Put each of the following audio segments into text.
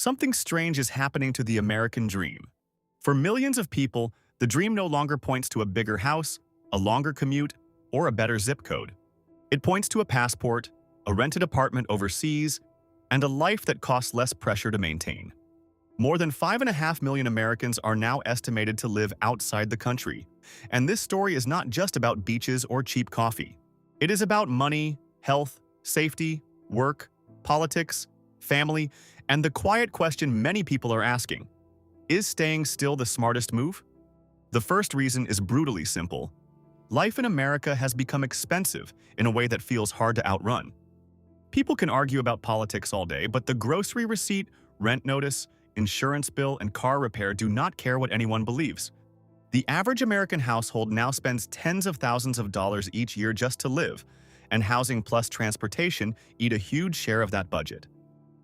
something strange is happening to the American dream. For millions of people, the dream no longer points to a bigger house, a longer commute, or a better zip code. It points to a passport, a rented apartment overseas, and a life that costs less pressure to maintain. More than 5.5 million Americans are now estimated to live outside the country, and this story is not just about beaches or cheap coffee. It is about money, health, safety, work, politics, family, and the quiet question many people are asking: is staying still the smartest move? The first reason is brutally simple. Life in America has become expensive in a way that feels hard to outrun. People can argue about politics all day, but the grocery receipt, rent notice, insurance bill, and car repair do not care what anyone believes. The average American household now spends tens of thousands of dollars each year just to live, and housing plus transportation eat a huge share of that budget.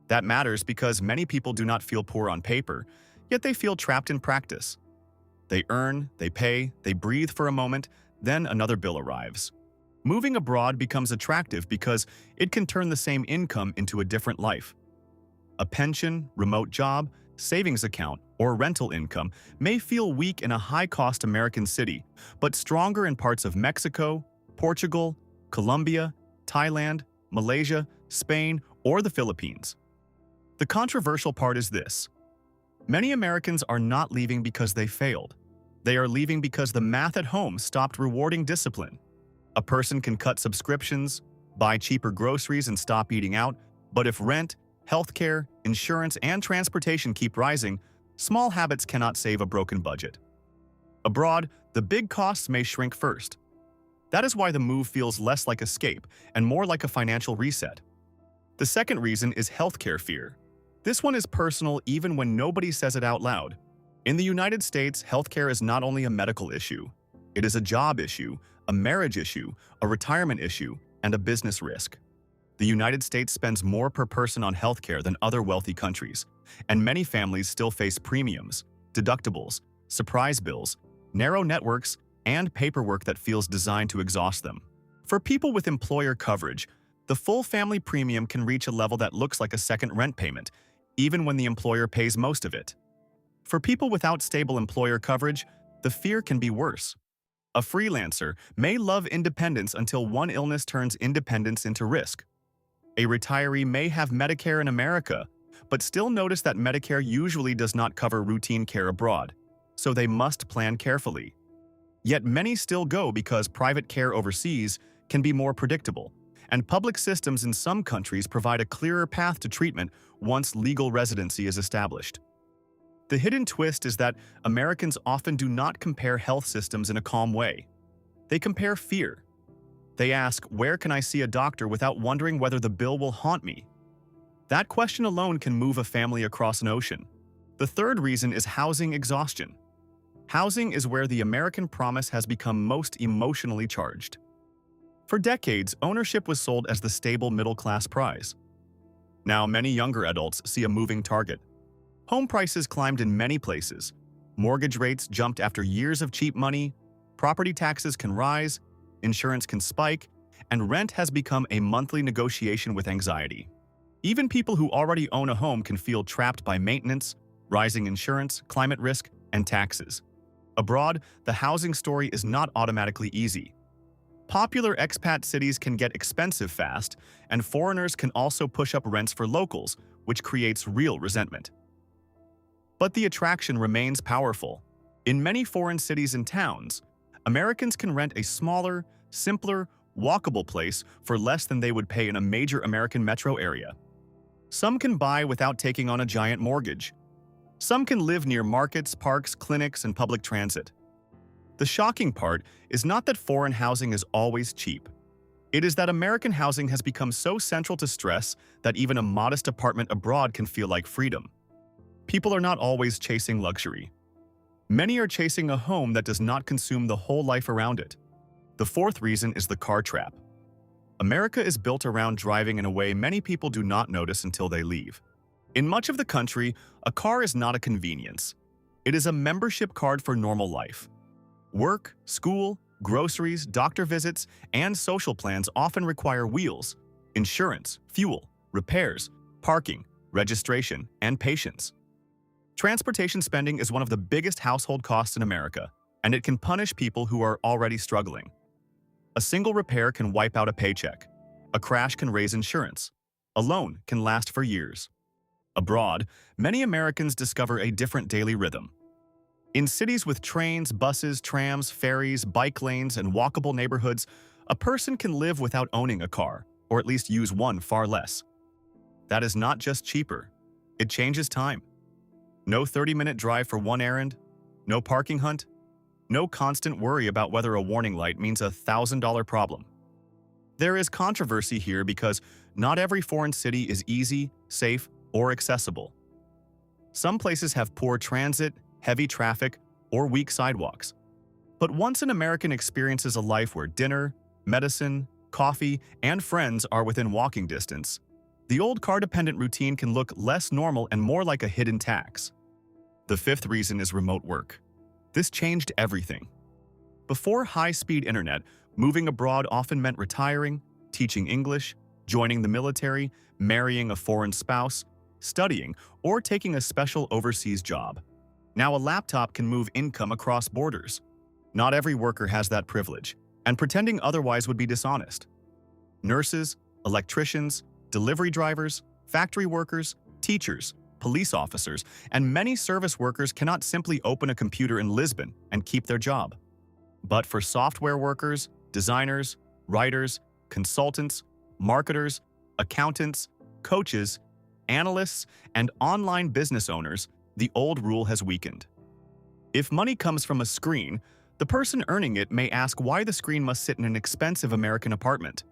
That matters because many people do not feel poor on paper, yet they feel trapped in practice. They earn, they pay, they breathe for a moment, then another bill arrives. Moving abroad becomes attractive because it can turn the same income into a different life. A pension, remote job, savings account, or rental income may feel weak in a high-cost American city, but stronger in parts of Mexico, Portugal, Colombia, Thailand, Malaysia, Spain, or the Philippines. The controversial part is this: many Americans are not leaving because they failed. They are leaving because the math at home stopped rewarding discipline. A person can cut subscriptions, buy cheaper groceries, and stop eating out, but if rent, healthcare, insurance, and transportation keep rising, small habits cannot save a broken budget. Abroad, the big costs may shrink first. That is why the move feels less like escape and more like a financial reset. The second reason is healthcare fear. This one is personal even when nobody says it out loud. In the United States, healthcare is not only a medical issue. It is a job issue, a marriage issue, a retirement issue, and a business risk. The United States spends more per person on healthcare than other wealthy countries, and many families still face premiums, deductibles, surprise bills, narrow networks, and paperwork that feels designed to exhaust them. For people with employer coverage, the full family premium can reach a level that looks like a second rent payment, even when the employer pays most of it. For people without stable employer coverage, the fear can be worse. A freelancer may love independence until one illness turns independence into risk. A retiree may have Medicare in America, but still notice that Medicare usually does not cover routine care abroad, so they must plan carefully. Yet many still go because private care overseas can be more predictable, and public systems in some countries provide a clearer path to treatment once legal residency is established. The hidden twist is that Americans often do not compare health systems in a calm way. They compare fear. They ask, "Where can I see a doctor?" without wondering whether the bill will haunt me. That question alone can move a family across an ocean. The third reason is housing exhaustion. Housing is where the American promise has become most emotionally charged. For decades, ownership was sold as the stable middle-class prize. Now, many younger adults see a moving target. Home prices climbed in many places. Mortgage rates jumped after years of cheap money, property taxes can rise, insurance can spike, and rent has become a monthly negotiation with anxiety. Even people who already own a home can feel trapped by maintenance, rising insurance, climate risk, and taxes. Abroad, the housing story is not automatically easy. Popular expat cities can get expensive fast, and foreigners can also push up rents for locals, which creates real resentment. But the attraction remains powerful. In many foreign cities and towns, Americans can rent a smaller, simpler, walkable place for less than they would pay in a major American metro area. Some can buy without taking on a giant mortgage. Some can live near markets, parks, clinics, and public transit. The shocking part is not that foreign housing is always cheap. It is that American housing has become so central to stress that even a modest apartment abroad can feel like freedom. People are not always chasing luxury. Many are chasing a home that does not consume the whole life around it. The fourth reason is the car trap. America is built around driving in a way many people do not notice until they leave. In much of the country, a car is not a convenience. It is a membership card for normal life. Work, school, groceries, doctor visits, and social plans often require wheels, insurance, fuel, repairs, parking, registration, and patience. Transportation spending is one of the biggest household costs in America, and it can punish people who are already struggling. A single repair can wipe out a paycheck. A crash can raise insurance. A loan can last for years. Abroad, many Americans discover a different daily rhythm. In cities with trains, buses, trams, ferries, bike lanes, and walkable neighborhoods, a person can live without owning a car, or at least use one far less. That is not just cheaper. It changes time. No 30-minute drive for one errand, no parking hunt, no constant worry about whether a warning light means a $1,000 problem. There is controversy here because not every foreign city is easy, safe, or accessible. Some places have poor transit, heavy traffic, or weak sidewalks. But once an American experiences a life where dinner, medicine, coffee, and friends are within walking distance, the old car-dependent routine can look less normal and more like a hidden tax. The fifth reason is remote work. This changed everything. Before high-speed internet, moving abroad often meant retiring, teaching English, joining the military, marrying a foreign spouse, studying, or taking a special overseas job. Now a laptop can move income across borders. Not every worker has that privilege, and pretending otherwise would be dishonest. Nurses, electricians, delivery drivers, factory workers, teachers, police officers, and many service workers cannot simply open a computer in Lisbon and keep their job. But for software workers, designers, writers, consultants, marketers, accountants, coaches, analysts, and online business owners, the old rule has weakened. If money comes from a screen, the person earning it may ask why the screen must sit in an expensive American apartment.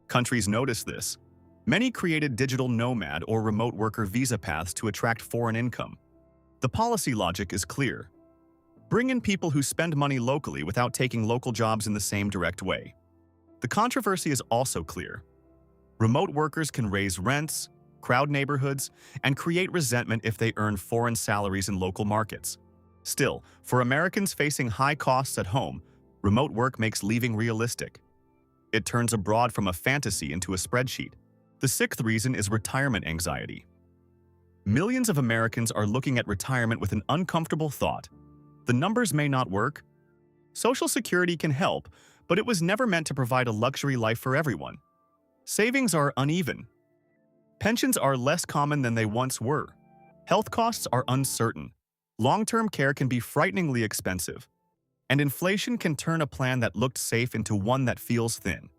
Countries notice this. Many created digital nomad or remote worker visa paths to attract foreign income. The policy logic is clear. Bring in people who spend money locally without taking local jobs in the same direct way. The controversy is also clear. Remote workers can raise rents, crowd neighborhoods, and create resentment if they earn foreign salaries in local markets. Still, for Americans facing high costs at home, remote work makes leaving realistic. It turns abroad from a fantasy into a spreadsheet. The sixth reason is retirement anxiety. Millions of Americans are looking at retirement with an uncomfortable thought. The numbers may not work. Social Security can help, but it was never meant to provide a luxury life for everyone. Savings are uneven. Pensions are less common than they once were. Health costs are uncertain. Long-term care can be frighteningly expensive. And inflation can turn a plan that looked safe into one that feels thin.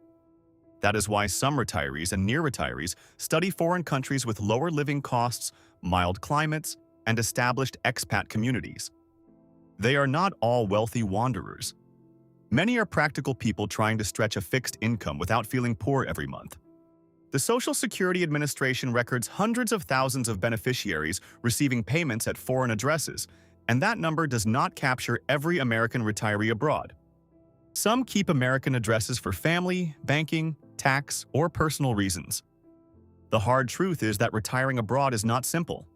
That is why some retirees and near retirees study foreign countries with lower living costs, mild climates, and established expat communities. They are not all wealthy wanderers. Many are practical people trying to stretch a fixed income without feeling poor every month. The Social Security Administration records hundreds of thousands of beneficiaries receiving payments at foreign addresses, and that number does not capture every American retiree abroad. Some keep American addresses for family, banking, tax, or personal reasons. The hard truth is that retiring abroad is not simple.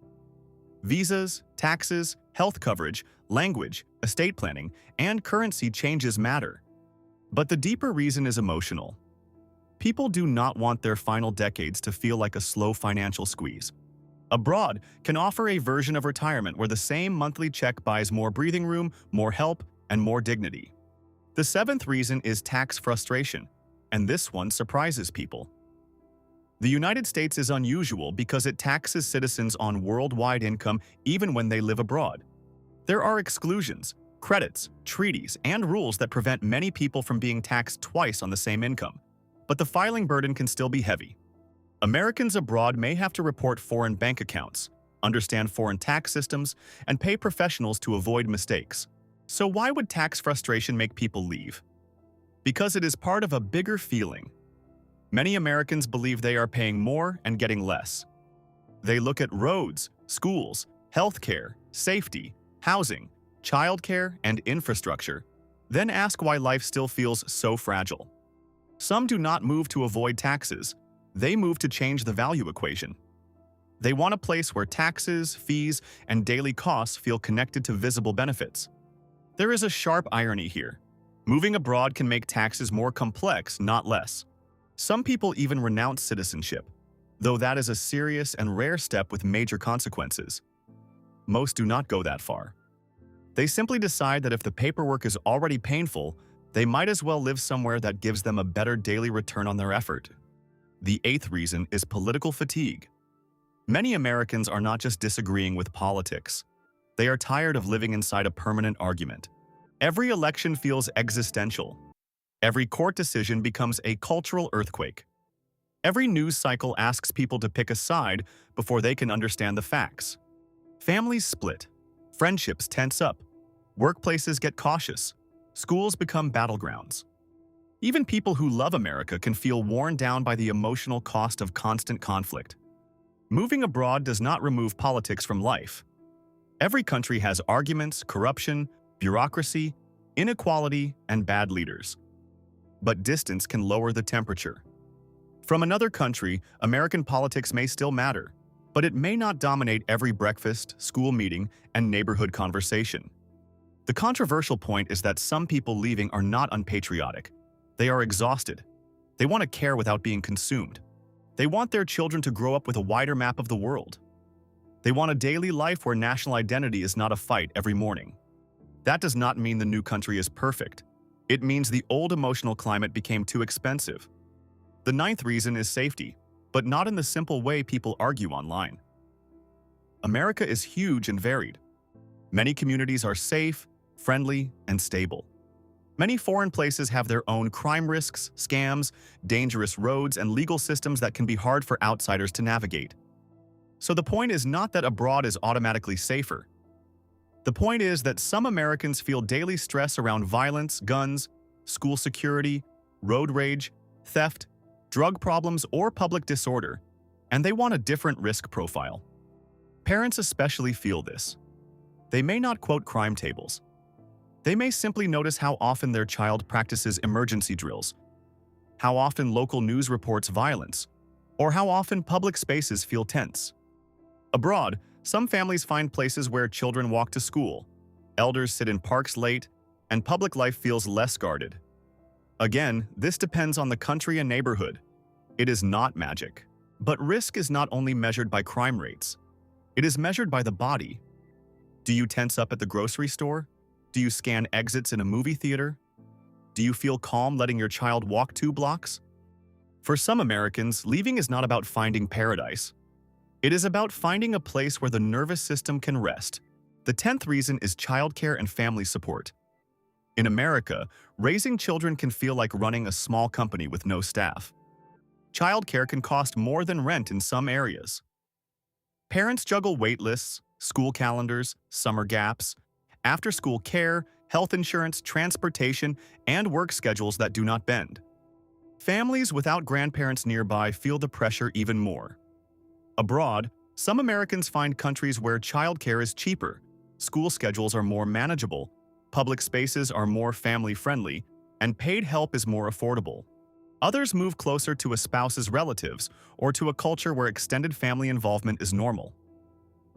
Visas, taxes, health coverage, language, estate planning, and currency changes matter. But the deeper reason is emotional. People do not want their final decades to feel like a slow financial squeeze. Abroad can offer a version of retirement where the same monthly check buys more breathing room, more help, and more dignity. The seventh reason is tax frustration, and this one surprises people. The United States is unusual because it taxes citizens on worldwide income even when they live abroad. There are exclusions, credits, treaties, and rules that prevent many people from being taxed twice on the same income. But the filing burden can still be heavy. Americans abroad may have to report foreign bank accounts, understand foreign tax systems, and pay professionals to avoid mistakes. So why would tax frustration make people leave? Because it is part of a bigger feeling. Many Americans believe they are paying more and getting less. They look at roads, schools, healthcare, safety, housing, childcare, and infrastructure, then ask why life still feels so fragile. Some do not move to avoid taxes. They move to change the value equation. They want a place where taxes, fees, and daily costs feel connected to visible benefits. There is a sharp irony here. Moving abroad can make taxes more complex, not less. Some people even renounce citizenship. though that is a serious and rare step with major consequences. Most do not go that far. They simply decide that if the paperwork is already painful, they might as well live somewhere that gives them a better daily return on their effort. The eighth reason is political fatigue. Many Americans are not just disagreeing with politics. They are tired of living inside a permanent argument. Every election feels existential. Every court decision becomes a cultural earthquake. Every news cycle asks people to pick a side before they can understand the facts. Families split. Friendships tense up. Workplaces get cautious. Schools become battlegrounds. Even people who love America can feel worn down by the emotional cost of constant conflict. Moving abroad does not remove politics from life. Every country has arguments, corruption, bureaucracy, inequality, and bad leaders. But distance can lower the temperature. From another country, American politics may still matter, but it may not dominate every breakfast, school meeting, and neighborhood conversation. The controversial point is that some people leaving are not unpatriotic. They are exhausted. They want to care without being consumed. They want their children to grow up with a wider map of the world. They want a daily life where national identity is not a fight every morning. That does not mean the new country is perfect. It means the old emotional climate became too expensive. The ninth reason is safety, but not in the simple way people argue online. America is huge and varied. Many communities are safe, friendly, and stable. Many foreign places have their own crime risks, scams, dangerous roads, and legal systems that can be hard for outsiders to navigate. So the point is not that abroad is automatically safer. The point is that some Americans feel daily stress around violence, guns, school security, road rage, theft, drug problems, or public disorder, and they want a different risk profile. Parents especially feel this. They may not quote crime tables. They may simply notice how often their child practices emergency drills, how often local news reports violence, or how often public spaces feel tense. Abroad, some families find places where children walk to school, elders sit in parks late, and public life feels less guarded. Again, this depends on the country and neighborhood. It is not magic. But risk is not only measured by crime rates. It is measured by the body. Do you tense up at the grocery store? Do you scan exits in a movie theater? Do you feel calm letting your child walk 2 blocks? For some Americans, leaving is not about finding paradise. It is about finding a place where the nervous system can rest. The 10th reason is childcare and family support. In America, raising children can feel like running a small company with no staff. Childcare can cost more than rent in some areas. Parents juggle wait lists, school calendars, summer gaps, after-school care, health insurance, transportation, and work schedules that do not bend. Families without grandparents nearby feel the pressure even more. Abroad, some Americans find countries where childcare is cheaper, school schedules are more manageable, public spaces are more family-friendly, and paid help is more affordable. Others move closer to a spouse's relatives or to a culture where extended family involvement is normal.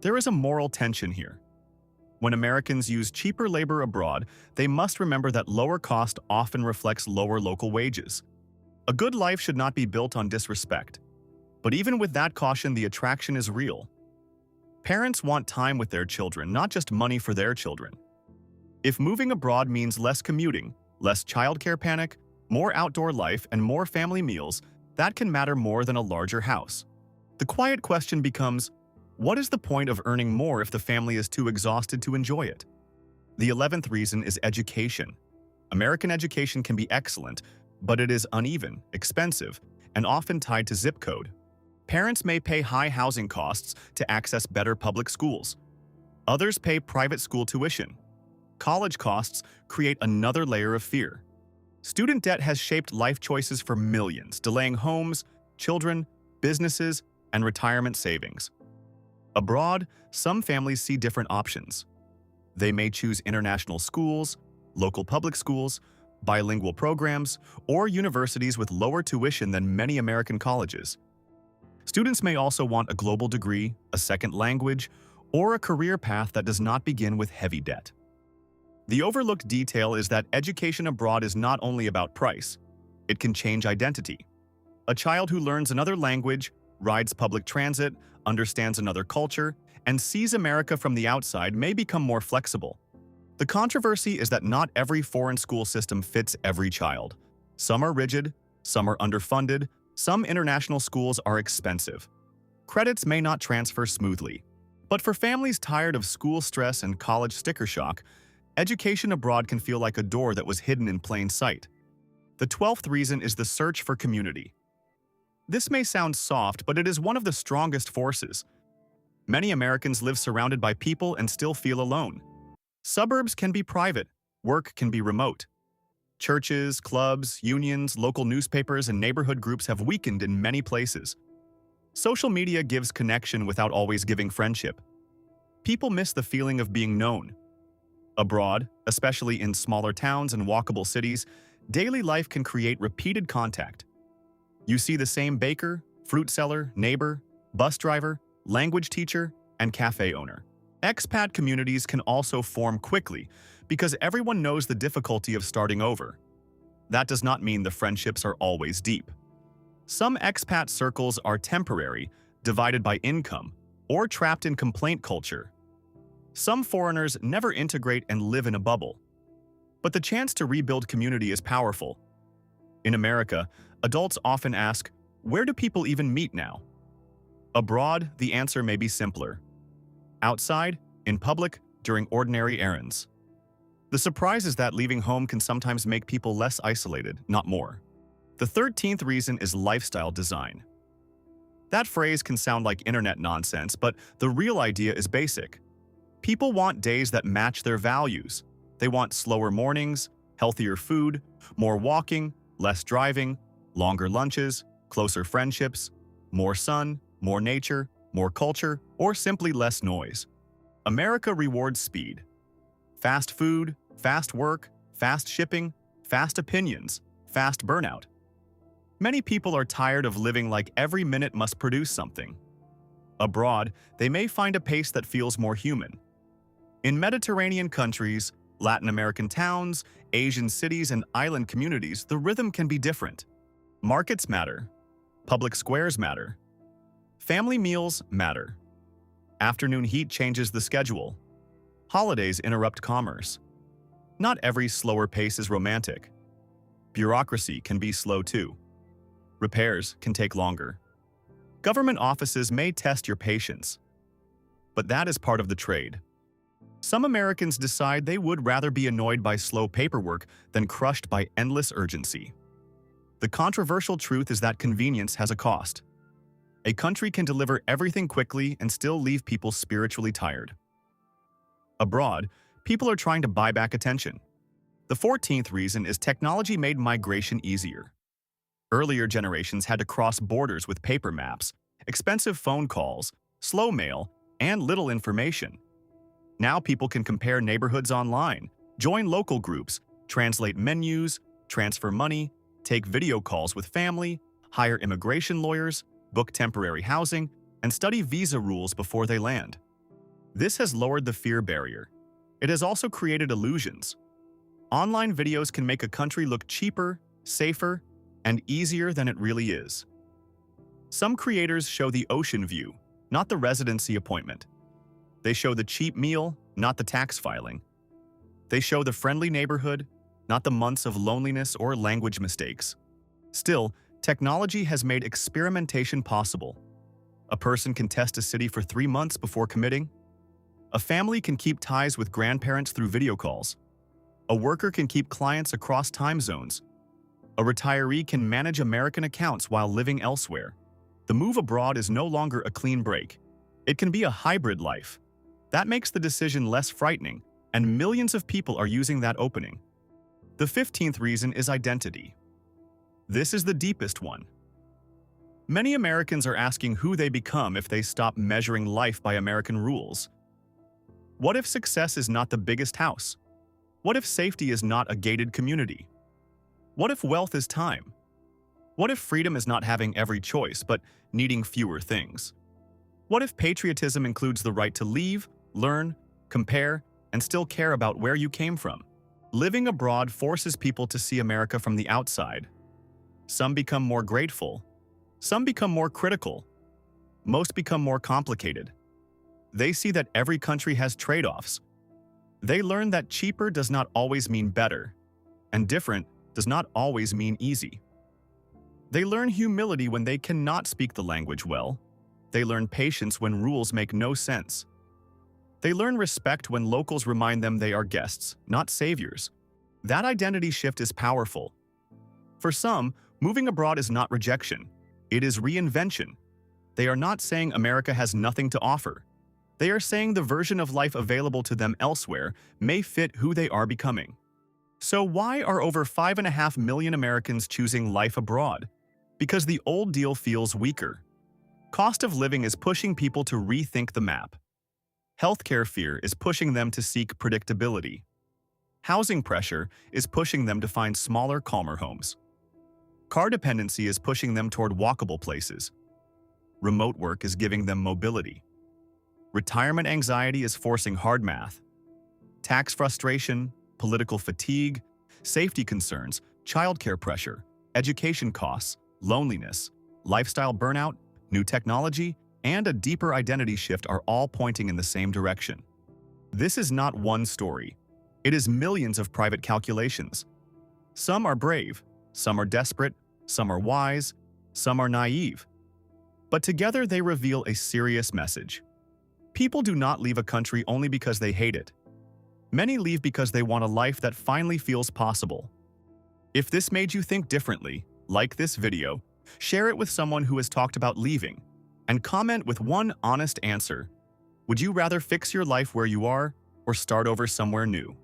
There is a moral tension here. When Americans use cheaper labor abroad, they must remember that lower cost often reflects lower local wages. A good life should not be built on disrespect. But even with that caution, the attraction is real. Parents want time with their children, not just money for their children. If moving abroad means less commuting, less childcare panic, more outdoor life, and more family meals, that can matter more than a larger house. The quiet question becomes, what is the point of earning more if the family is too exhausted to enjoy it? The 11th reason is education. American education can be excellent, but it is uneven, expensive, and often tied to zip code. Parents may pay high housing costs to access better public schools. Others pay private school tuition. College costs create another layer of fear. Student debt has shaped life choices for millions, delaying homes, children, businesses, and retirement savings. Abroad, some families see different options. They may choose international schools, local public schools, bilingual programs, or universities with lower tuition than many American colleges. Students may also want a global degree, a second language, or a career path that does not begin with heavy debt. The overlooked detail is that education abroad is not only about price. It can change identity. A child who learns another language, rides public transit, understands another culture, and sees America from the outside may become more flexible. The controversy is that not every foreign school system fits every child. Some are rigid, some are underfunded, some international schools are expensive. Credits may not transfer smoothly. But for families tired of school stress and college sticker shock, education abroad can feel like a door that was hidden in plain sight. The 12th reason is the search for community. This may sound soft, but it is one of the strongest forces. Many Americans live surrounded by people and still feel alone. Suburbs can be private, work can be remote. Churches, clubs, unions, local newspapers, and neighborhood groups have weakened in many places. Social media gives connection without always giving friendship. People miss the feeling of being known. Abroad, especially in smaller towns and walkable cities, daily life can create repeated contact. You see the same baker, fruit seller, neighbor, bus driver, language teacher, and cafe owner. Expat communities can also form quickly because everyone knows the difficulty of starting over. That does not mean the friendships are always deep. Some expat circles are temporary, divided by income, or trapped in complaint culture. Some foreigners never integrate and live in a bubble. But the chance to rebuild community is powerful. In America, adults often ask, where do people even meet now? Abroad, the answer may be simpler. Outside, in public, during ordinary errands. The surprise is that leaving home can sometimes make people less isolated, not more. The 13th reason is lifestyle design. That phrase can sound like internet nonsense, but the real idea is basic. People want days that match their values. They want slower mornings, healthier food, more walking, less driving, longer lunches, closer friendships, more sun, more nature, more culture, or simply less noise. America rewards speed. Fast food, fast work, fast shipping, fast opinions, fast burnout. Many people are tired of living like every minute must produce something. Abroad, they may find a pace that feels more human. In Mediterranean countries, Latin American towns, Asian cities, and island communities, the rhythm can be different. Markets matter. Public squares matter. Family meals matter. Afternoon heat changes the schedule. Holidays interrupt commerce. Not every slower pace is romantic. Bureaucracy can be slow too. Repairs can take longer. Government offices may test your patience. But that is part of the trade. Some Americans decide they would rather be annoyed by slow paperwork than crushed by endless urgency. The controversial truth is that convenience has a cost. A country can deliver everything quickly and still leave people spiritually tired. Abroad, people are trying to buy back attention. The 14th reason is technology made migration easier. Earlier generations had to cross borders with paper maps, expensive phone calls, slow mail, and little information. Now people can compare neighborhoods online, join local groups, translate menus, transfer money, take video calls with family, hire immigration lawyers, book temporary housing, and study visa rules before they land. This has lowered the fear barrier. It has also created illusions. Online videos can make a country look cheaper, safer, and easier than it really is. Some creators show the ocean view, not the residency appointment. They show the cheap meal, not the tax filing. They show the friendly neighborhood, not the months of loneliness or language mistakes. Still, technology has made experimentation possible. A person can test a city for 3 months before committing. A family can keep ties with grandparents through video calls. A worker can keep clients across time zones. A retiree can manage American accounts while living elsewhere. The move abroad is no longer a clean break. It can be a hybrid life. That makes the decision less frightening, and millions of people are using that opening. The 15th reason is identity. This is the deepest one. Many Americans are asking who they become if they stop measuring life by American rules. What if success is not the biggest house? What if safety is not a gated community? What if wealth is time? What if freedom is not having every choice, but needing fewer things? What if patriotism includes the right to leave, learn, compare, and still care about where you came from? Living abroad forces people to see America from the outside. Some become more grateful. Some become more critical. most become more complicated. They see that every country has trade-offs. They learn that cheaper does not always mean better, and different does not always mean easy. They learn humility when they cannot speak the language well. They learn patience when rules make no sense. They learn respect when locals remind them they are guests, not saviors. That identity shift is powerful. For some, moving abroad is not rejection. It is reinvention. They are not saying America has nothing to offer. They are saying the version of life available to them elsewhere may fit who they are becoming. So why are over 5.5 million Americans choosing life abroad? Because the old deal feels weaker. Cost of living is pushing people to rethink the map. Healthcare fear is pushing them to seek predictability. Housing pressure is pushing them to find smaller, calmer homes. Car dependency is pushing them toward walkable places. Remote work is giving them mobility. Retirement anxiety is forcing hard math. Tax frustration, political fatigue, safety concerns, childcare pressure, education costs, loneliness, lifestyle burnout, new technology, and a deeper identity shift are all pointing in the same direction. This is not one story. It is millions of private calculations. Some are brave, some are desperate, some are wise, some are naive. But together they reveal a serious message. People do not leave a country only because they hate it. Many leave because they want a life that finally feels possible. If this made you think differently, like this video, share it with someone who has talked about leaving, and comment with one honest answer. Would you rather fix your life where you are or start over somewhere new?